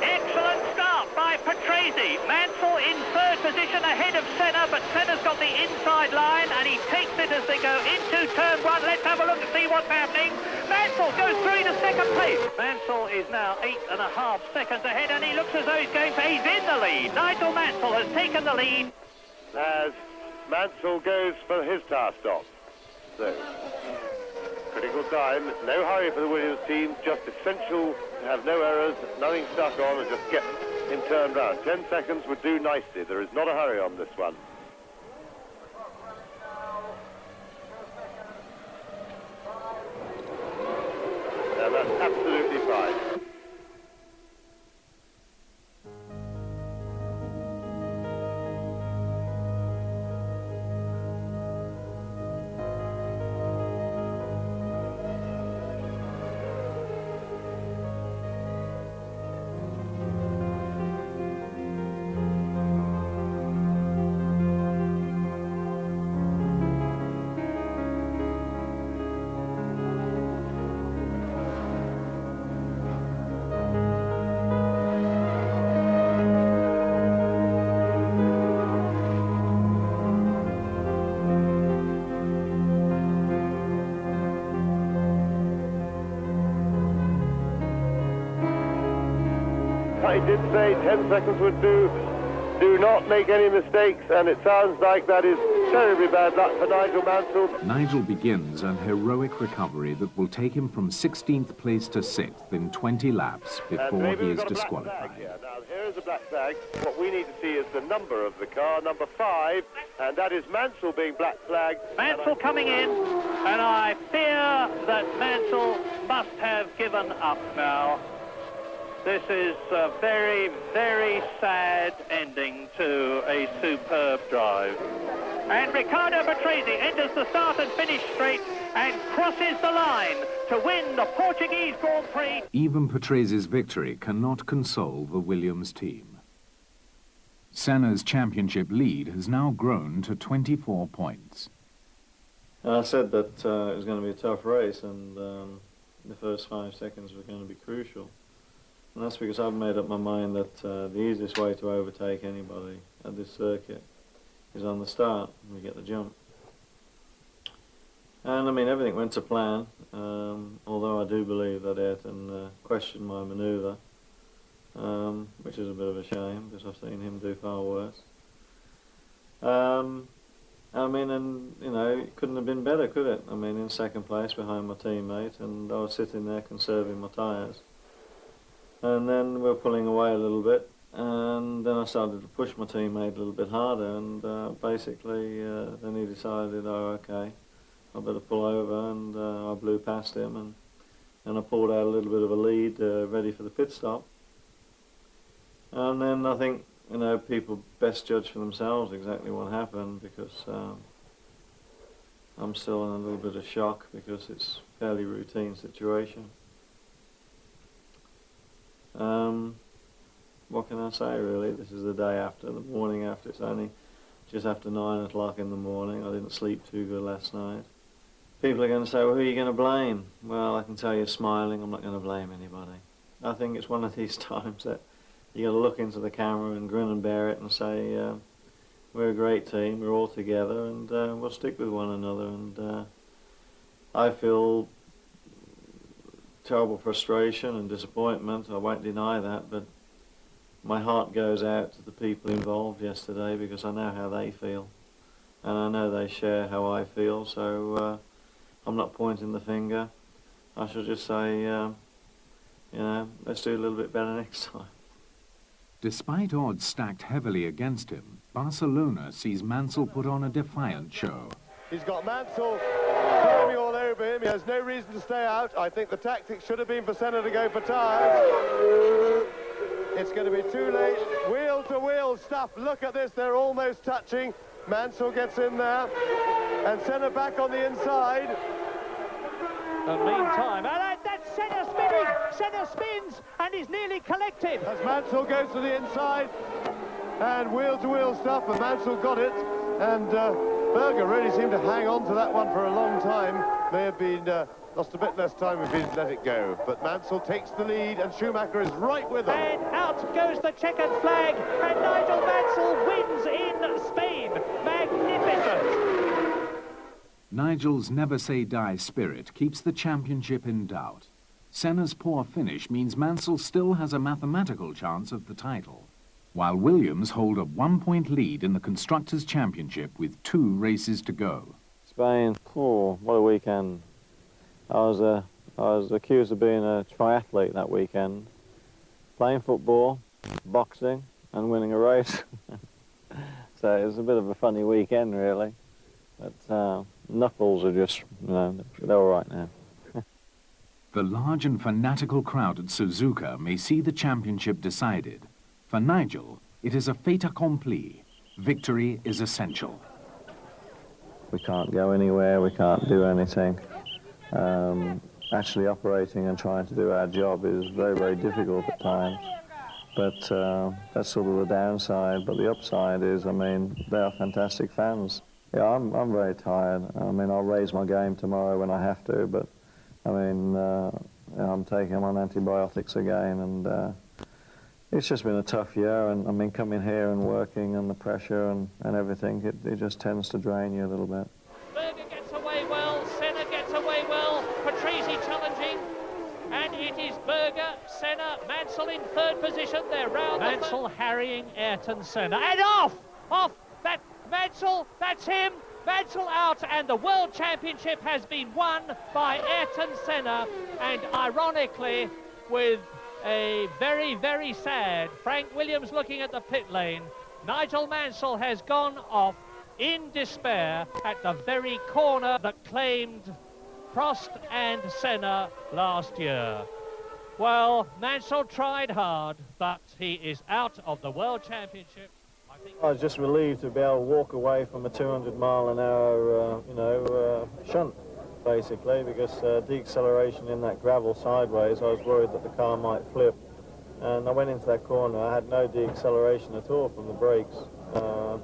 H: Excellent start by Patrese. Mansell in 3rd position ahead of Senna, but Senna's got the inside line and he takes it as they go into turn 1. Let's have a look and see what's happening. Mansell goes through to 2nd place. Mansell is now 8.5 seconds ahead, and he looks as though he's in the lead. Nigel Mansell has taken the lead.
I: As Mansell goes for his tire stop. So, critical time, no hurry for the Williams team, just essential to have no errors, nothing stuck on, and just get him turned round. 10 seconds would do nicely. There is not a hurry on this one. And that's absolutely fine. I did say 10 seconds would do. Do not make any mistakes, and it sounds like that is terribly bad luck for Nigel Mansell.
E: Nigel begins an heroic recovery that will take him from 16th place to 6th in 20 laps before he is disqualified.
I: Now, here is a black flag. What we need to see is the number of the car, number 5, and that is Mansell being black flagged.
H: Mansell coming in, and I fear that Mansell must have given up now. This is a very, very sad ending to a superb drive. And Riccardo Patrese enters the start and finish straight and crosses the line to win the Portuguese Grand Prix.
E: Even Patrese's victory cannot console the Williams team. Senna's championship lead has now grown to 24 points.
F: I said that it was going to be a tough race, and the first 5 seconds were going to be crucial. And that's because I've made up my mind that the easiest way to overtake anybody at this circuit is on the start, and we get the jump. And I mean, everything went to plan, although I do believe that Ayrton questioned my manoeuvre, which is a bit of a shame, because I've seen him do far worse. I mean, and you know, it couldn't have been better, could it? I mean, in second place behind my teammate, and I was sitting there conserving my tyres. And then we were pulling away a little bit, and then I started to push my teammate a little bit harder, and basically then he decided, oh, okay, I better pull over, and I blew past him, and I pulled out a little bit of a lead, ready for the pit stop. And then I think, you know, people best judge for themselves exactly what happened, because I'm still in a little bit of shock, because it's a fairly routine situation. What can I say, really? This is the day after, the morning after. It's only just after 9 o'clock in the morning. I didn't sleep too good last night. People are going to say, well, who are you going to blame? Well, I can tell you, smiling, I'm not going to blame anybody. I think it's one of these times that you got to look into the camera and grin and bear it and say, we're a great team, we're all together, and we'll stick with one another. And I feel terrible frustration and disappointment, I won't deny that, but my heart goes out to the people involved yesterday, because I know how they feel, and I know they share how I feel, so I'm not pointing the finger. I shall just say, you know, let's do a little bit better next time.
E: Despite odds stacked heavily against him, Barcelona sees Mansell put on a defiant show.
I: He's got Mansell climbing all over him. He has no reason to stay out. I think the tactics should have been for Senna to go for tyres. It's going to be too late. Wheel-to-wheel stuff. Look at this. They're almost touching. Mansell gets in there. And Senna back on the inside.
H: And meantime, and that's Senna spinning. Senna spins and is nearly collected.
I: As Mansell goes to the inside. And wheel-to-wheel stuff. And Mansell got it. And Berger really seemed to hang on to that one for a long time. May have been lost a bit less time if he'd let it go. But Mansell takes the lead, and Schumacher is right with him.
H: And out goes the checkered flag, and Nigel Mansell wins in Spain. Magnificent.
E: Nigel's never-say-die spirit keeps the championship in doubt. Senna's poor finish means Mansell still has a mathematical chance of the title, while Williams hold a 1-point lead in the Constructors' Championship with 2 races to go.
F: Spain, oh, what a weekend. I was accused of being a triathlete that weekend, playing football, boxing, and winning a race. So it was a bit of a funny weekend, really. But knuckles are just, you know, they're all right now.
E: The large and fanatical crowd at Suzuka may see the championship decided. For Nigel, it is a fait accompli. Victory is essential.
F: We can't go anywhere, we can't do anything. Actually operating and trying to do our job is very, very difficult at times. But that's sort of the downside. But the upside is, I mean, they are fantastic fans. Yeah, I'm very tired. I mean, I'll raise my game tomorrow when I have to, but I mean, I'm taking on antibiotics again, and it's just been a tough year. And I mean, coming here and working and the pressure and everything, it just tends to drain you a little bit.
H: Berger gets away well, Senna gets away well, Patrese challenging, and it is Berger, Senna, Mansell in 3rd position. They're round. Mansell harrying Ayrton Senna, and off that Mansell, that's him. Mansell out, and the World Championship has been won by Ayrton Senna, and ironically, with a very, very sad Frank Williams looking at the pit lane, Nigel Mansell has gone off in despair at the very corner that claimed Prost and Senna last year. Well, Mansell tried hard, but he is out of the World Championship.
F: I was just relieved to be able to walk away from a 200-mile-an-hour, shunt, basically, because deceleration in that gravel sideways, I was worried that the car might flip. And I went into that corner, I had no deceleration at all from the brakes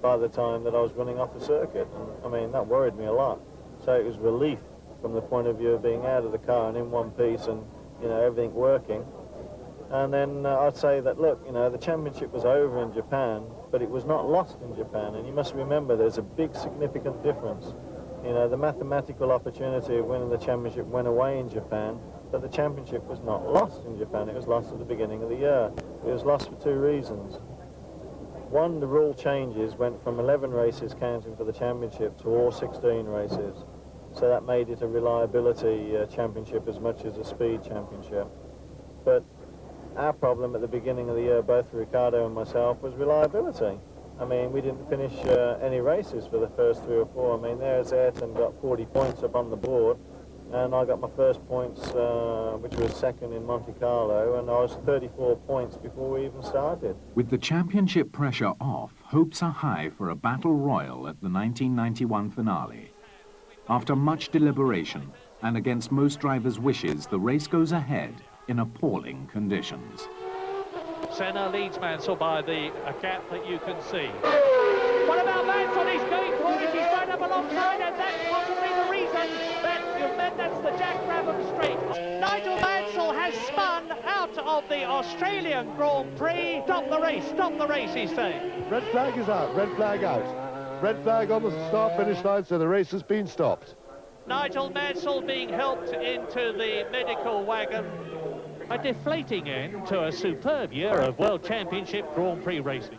F: by the time that I was running off the circuit. And, I mean, that worried me a lot. So it was relief from the point of view of being out of the car and in one piece and, you know, everything working. And then I'd say that, look, you know, the championship was over in Japan, but it was not lost in Japan. And you must remember there's a big significant difference. You know, the mathematical opportunity of winning the championship went away in Japan, but the championship was not lost in Japan. It was lost at the beginning of the year. It was lost for two reasons. One, the rule changes went from 11 races counting for the championship to all 16 races. So that made it a reliability championship as much as a speed championship. But our problem at the beginning of the year, both for Ricardo and myself, was reliability. I mean, we didn't finish any races for the first 3 or 4. I mean, there's Ayrton got 40 points up on the board, and I got my first points, which was second in Monte Carlo, and I was 34 points before we even started.
E: With the championship pressure off, hopes are high for a battle royal at the 1991 finale. After much deliberation, and against most drivers' wishes, the race goes ahead in appalling conditions.
H: Senna leads Mansell by a gap that you can see. What about Mansell? He's going for it. He's right up alongside, and that's possibly the reason that's the Jack Brabham Straight. Nigel Mansell has spun out of the Australian Grand Prix. Stop the race, he's saying.
I: Red flag is out, red flag out. Red flag on the start-finish line, so the race has been stopped.
H: Nigel Mansell being helped into the medical wagon. A deflating end to a superb year of World Championship Grand Prix racing.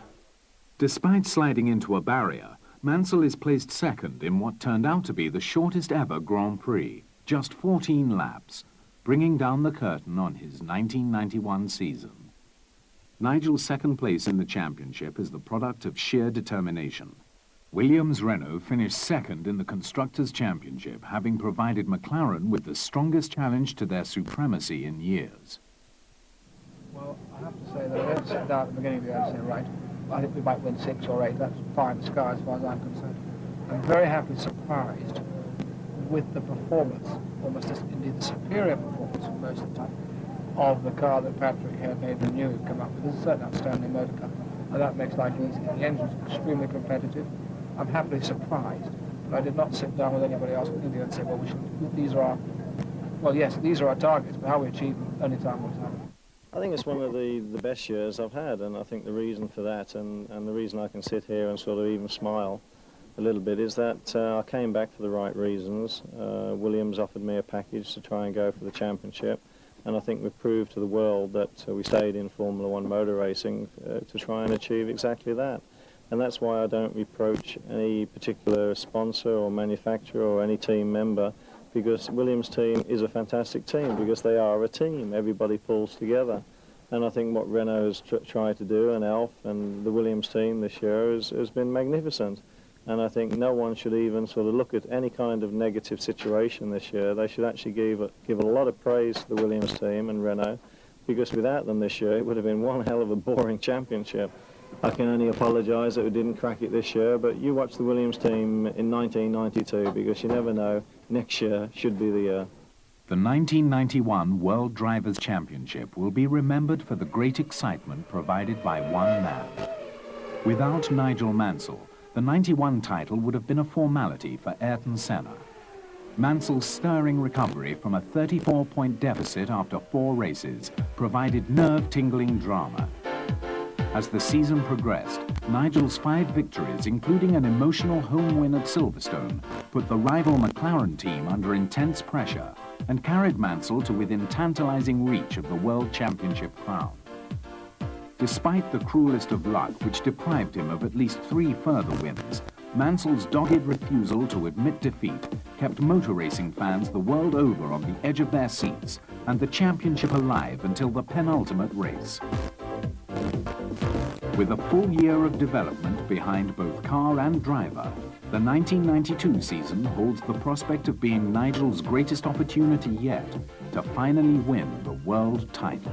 E: Despite sliding into a barrier, Mansell is placed second in what turned out to be the shortest ever Grand Prix, just 14 laps, bringing down the curtain on his 1991 season. Nigel's second place in the championship is the product of sheer determination. Williams Renault finished second in the Constructors' Championship, having provided McLaren with the strongest challenge to their supremacy in years.
P: Well, I have to say that I don't sit down at the beginning of the year and say, right, I think we might win 6 or 8. That's fine, the sky as far as I'm concerned. I'm very happily surprised with the performance, almost indeed the superior performance most of the time, of the car that Patrick had made the new come up with. This is a certain outstanding motor car, and that makes life easy. The engine's extremely competitive. I'm happily surprised, but I did not sit down with anybody else in India and say, well, these are our, well, yes, these are our targets, but how we achieve them, only time will tell.
F: I think it's one of the best years I've had, and I think the reason for that, and the reason I can sit here and sort of even smile a little bit, is that I came back for the right reasons. Williams offered me a package to try and go for the championship, and I think we've proved to the world that we stayed in Formula One motor racing to try and achieve exactly that. And that's why I don't reproach any particular sponsor or manufacturer or any team member, because Williams' team is a fantastic team, because they are a team. Everybody pulls together. And I think what Renault has tried to do, and Alf and the Williams team this year, has been magnificent. And I think no one should even sort of look at any kind of negative situation this year. They should actually give a lot of praise to the Williams team and Renault, because without them this year, it would have been one hell of a boring championship. I can only apologise that we didn't crack it this year, but you watch the Williams team in 1992, because you never know, next year should be the year.
E: The 1991 World Drivers' Championship will be remembered for the great excitement provided by one man. Without Nigel Mansell, the 91 title would have been a formality for Ayrton Senna. Mansell's stirring recovery from a 34-point deficit after 4 races provided nerve-tingling drama. As the season progressed, Nigel's 5 victories, including an emotional home win at Silverstone, put the rival McLaren team under intense pressure and carried Mansell to within tantalizing reach of the World Championship crown. Despite the cruelest of luck, which deprived him of at least 3 further wins, Mansell's dogged refusal to admit defeat kept motor racing fans the world over on the edge of their seats and the championship alive until the penultimate race. With a full year of development behind both car and driver, the 1992 season holds the prospect of being Nigel's greatest opportunity yet to finally win the world title.